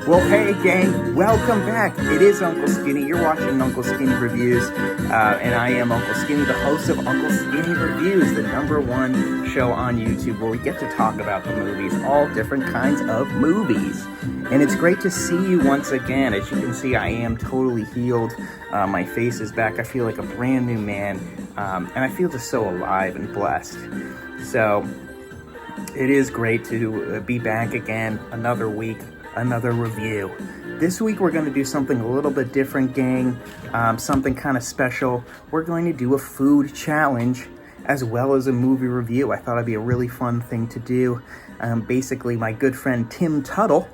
Well, hey gang, welcome back. It is Uncle Skinny. You're watching Uncle Skinny Reviews, and I am Uncle Skinny, the host of Uncle Skinny Reviews, the #1 show on YouTube where we get to talk about the movies, all different kinds of movies. And it's great to see you once again. As you can see, I am totally healed. My face is back. I feel like a brand new man, and I feel just so alive and blessed. So it is great to be back again, another week, another review. This week we're going to do something a little bit different, gang, something kind of special. We're going to do a food challenge as well as a movie review. I thought it'd be a really fun thing to do. Basically, my good friend Tim Tuttle,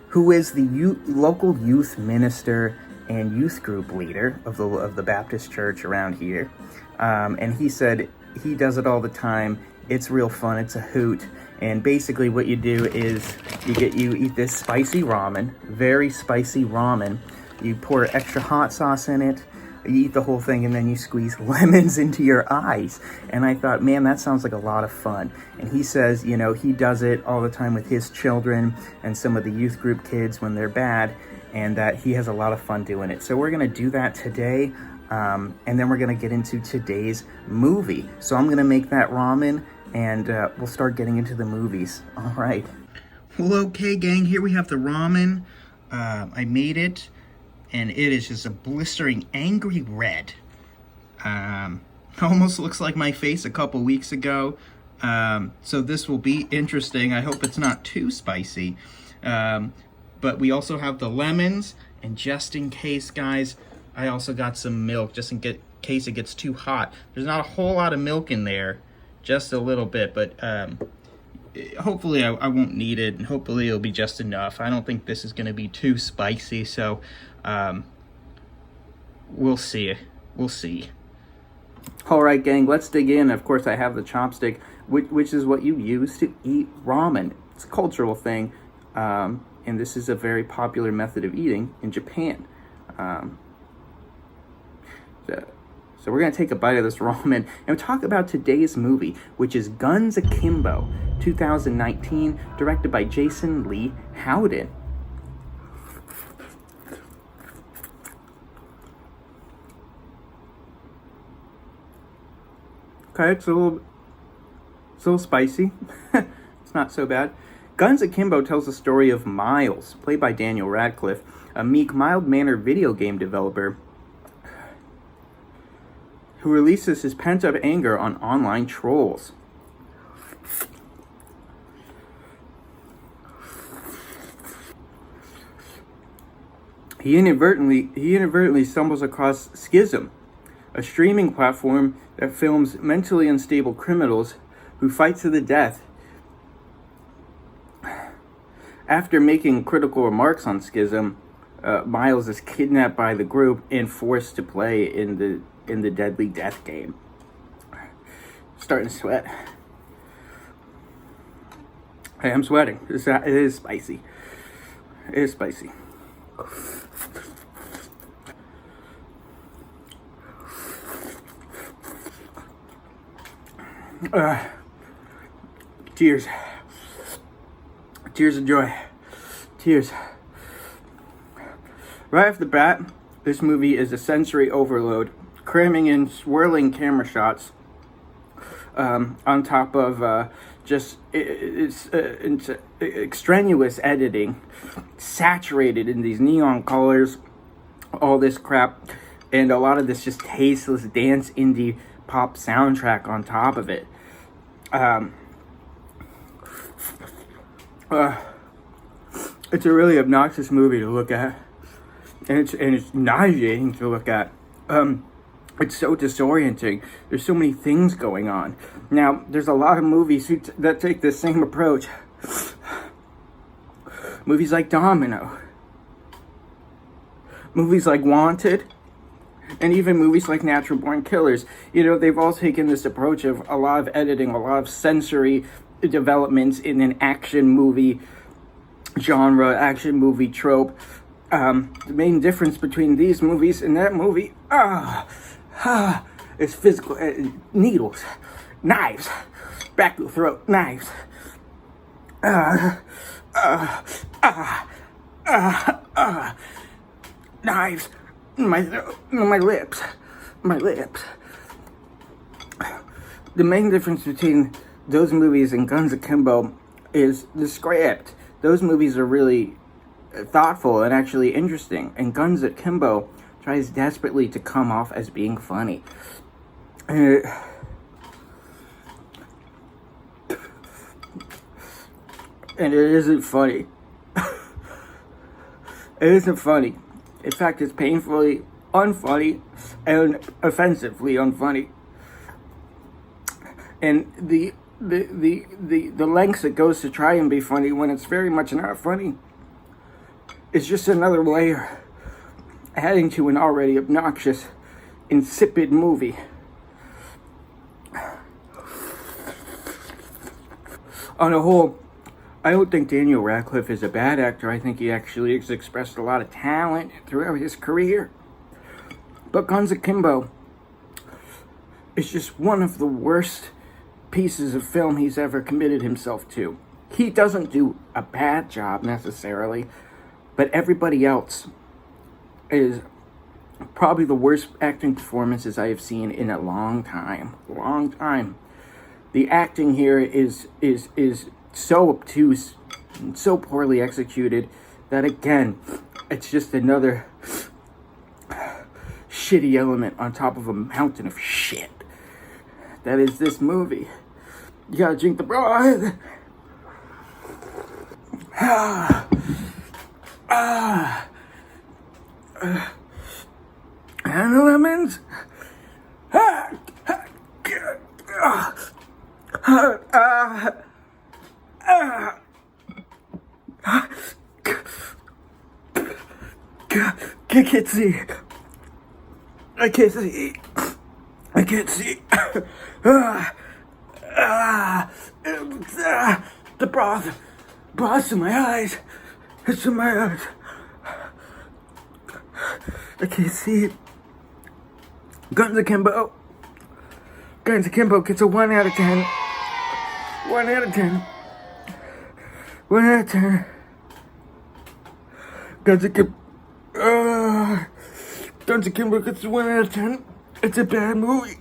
who is the local youth minister and youth group leader of the Baptist church around here, and he said he does it all the time. It's real fun. It's a hoot. And basically what you do is you eat this spicy ramen, very spicy ramen. You pour extra hot sauce in it, you eat the whole thing, and then you squeeze lemons into your eyes. And I thought, man, that sounds like a lot of fun. And he says, you know, he does it all the time with his children and some of the youth group kids when they're bad, and that he has a lot of fun doing it. So we're going to do that today. And then we're going to get into today's movie. So I'm going to make that ramen, and we'll start getting into the movies. All right. Well, okay, gang, here we have the ramen. I made it, and it is just a blistering angry red. Almost looks like my face a couple weeks ago. So this will be interesting. I hope it's not too spicy. But we also have the lemons, and just in case, guys, I also got some milk, just in case it gets too hot. There's not a whole lot of milk in there, just a little bit, but hopefully I won't need it, and hopefully it'll be just enough. I don't think this is going to be too spicy, so we'll see. We'll see. All right, gang, let's dig in. Of course, I have the chopstick, which is what you use to eat ramen. It's a cultural thing, and this is a very popular method of eating in Japan. So we're going to take a bite of this ramen and talk about today's movie, which is Guns Akimbo, 2019, directed by Jason Lee Howden. Okay, it's a little spicy. It's not so bad. Guns Akimbo tells the story of Miles, played by Daniel Radcliffe, a meek, mild-mannered video game developer who releases his pent-up anger on online trolls. He inadvertently stumbles across Schism, a streaming platform that films mentally unstable criminals who fight to the death. After making critical remarks on Schism, Miles is kidnapped by the group and forced to play in the deadly death game. Starting to sweat. Hey, I'm sweating. It is spicy. It is spicy. Tears. Tears of joy. Tears. Right off the bat, this movie is a sensory overload, cramming in swirling camera shots on top of it's extraneous editing, saturated in these neon colors, all this crap, and a lot of this just tasteless dance indie pop soundtrack on top of it. It's a really obnoxious movie to look at, and it's nauseating to look at. It's so disorienting. There's so many things going on. Now, there's a lot of movies that take this same approach. Movies like Domino. Movies like Wanted. And even movies like Natural Born Killers. You know, they've all taken this approach of a lot of editing, a lot of sensory developments in an action movie genre, action movie trope. The main difference between these movies and that movie is physical needles, knives, back to the throat, knives. Knives, my lips, my lips. The main difference between those movies and Guns Akimbo is the script. Those movies are really thoughtful and actually interesting, and Guns Akimbo tries desperately to come off as being funny. And it isn't funny. It isn't funny. In fact, it's painfully unfunny and offensively unfunny. And the lengths it goes to try and be funny when it's very much not funny is just another layer adding to an already obnoxious, insipid movie. On the whole, I don't think Daniel Radcliffe is a bad actor. I think he actually has expressed a lot of talent throughout his career. But Guns Akimbo is just one of the worst pieces of film he's ever committed himself to. He doesn't do a bad job necessarily, but everybody else is probably the worst acting performances I have seen in a long time. The acting here is so obtuse and so poorly executed that, again, it's just another shitty element on top of a mountain of shit that is this movie. You gotta drink the broth. And the lemons. I can't see. I can't see. I can't see. The broth's in my eyes. It's in my eyes. I can't see it. Guns Akimbo. Guns Akimbo gets a 1 out of 10. 1 out of 10. 1 out of 10. Guns Akimbo. Guns Akimbo gets a 1 out of 10. It's a bad movie.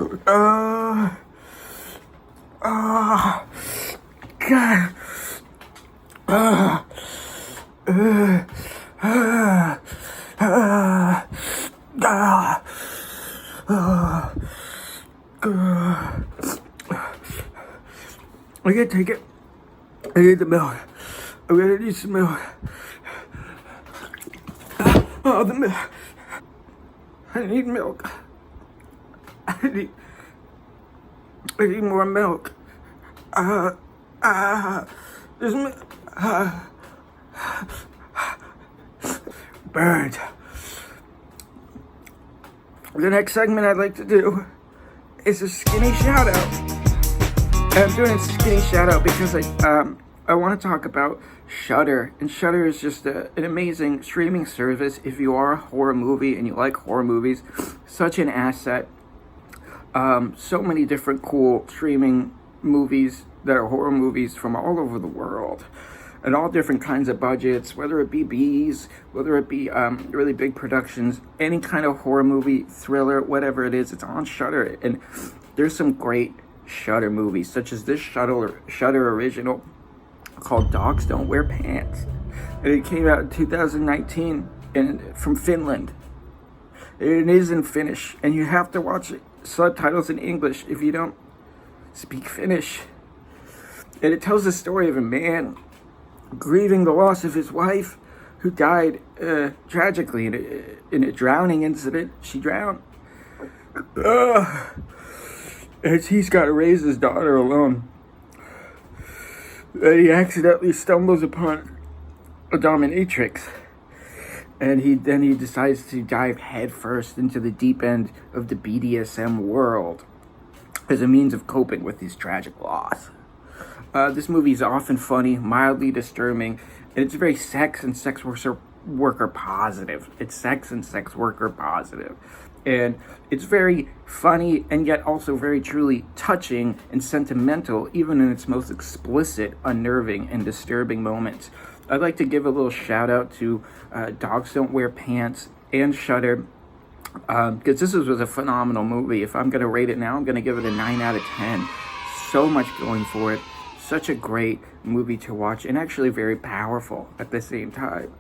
God. I can't take it. I need the milk. I'm gonna need some milk. Oh, the milk. I need milk. I need more milk. There's milk. Burned. The next segment I'd like to do is a skinny shout out. I'm doing a skinny shout out because I want to talk about Shudder. And Shudder is just an amazing streaming service. If you are a horror movie and you like horror movies, such an asset. So many different cool streaming movies that are horror movies from all over the world. And all different kinds of budgets, whether it be B's, whether it be really big productions, any kind of horror movie, thriller, whatever it is, it's on Shudder. And there's some great Shudder movies, such as this Shudder original called Dogs Don't Wear Pants. And it came out in 2019 and from Finland. It is in Finnish, and you have to watch it, subtitles in English if you don't speak Finnish. And it tells the story of a man grieving the loss of his wife, who died tragically in a drowning incident. She drowned. And he's got to raise his daughter alone. And he accidentally stumbles upon a dominatrix. And he decides to dive headfirst into the deep end of the BDSM world as a means of coping with his tragic loss. This movie is often funny, mildly disturbing, and it's very sex worker positive. It's sex and sex worker positive. And it's very funny and yet also very truly touching and sentimental, even in its most explicit, unnerving, and disturbing moments. I'd like to give a little shout out to Dogs Don't Wear Pants and Shudder, because this was a phenomenal movie. If I'm going to rate it now, I'm going to give it a 9 out of 10. So much going for it. Such a great movie to watch, and actually very powerful at the same time.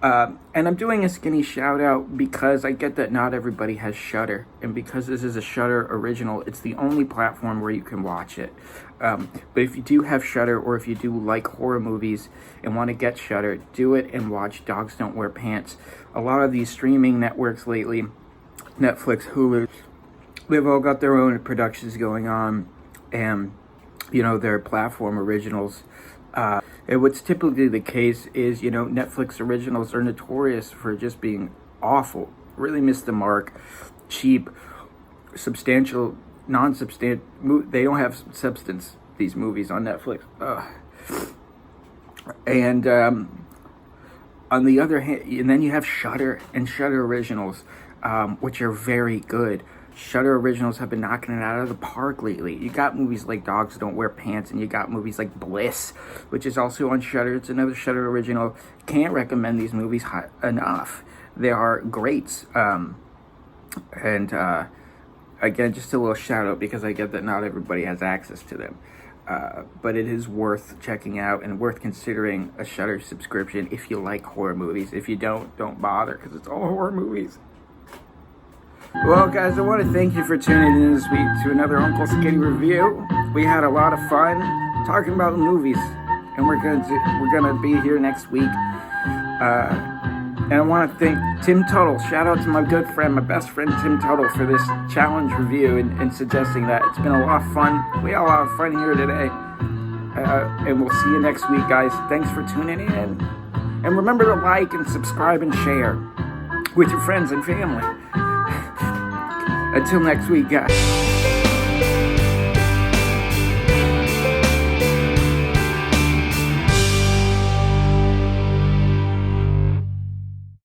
And I'm doing a Skinny shout out because I get that not everybody has Shudder, and because this is a Shudder original, it's the only platform where you can watch it. But if you do have Shudder, or if you do like horror movies and want to get Shudder, do it and watch Dogs Don't Wear Pants. A lot of these streaming networks lately, Netflix, Hulu, they've all got their own productions going on, and their platform originals. And what's typically the case is, Netflix originals are notorious for just being awful, really miss the mark, cheap, substantial, non-substantial. They don't have substance, these movies on Netflix. And on the other hand, and then you have Shudder and Shudder originals, which are very good. Shudder originals have been knocking it out of the park lately. You got movies like Dogs Don't Wear Pants, and you got movies like Bliss, which is also on Shudder. It's another Shudder original. Can't recommend these movies enough. They are great. Again, just a little shout out, because I get that not everybody has access to them. But it is worth checking out and worth considering a Shudder subscription if you like horror movies. If you don't bother, because it's all horror movies. Well, guys, I want to thank you for tuning in this week to another Uncle Skinny review. We had a lot of fun talking about movies, and we're gonna be here next week. And I want to thank Tim Tuttle. Shout out to my good friend, my best friend Tim Tuttle, for this challenge review and suggesting that. It's been a lot of fun. We had a lot of fun here today, and we'll see you next week, guys. Thanks for tuning in, and remember to like and subscribe and share with your friends and family. Until next week, guys.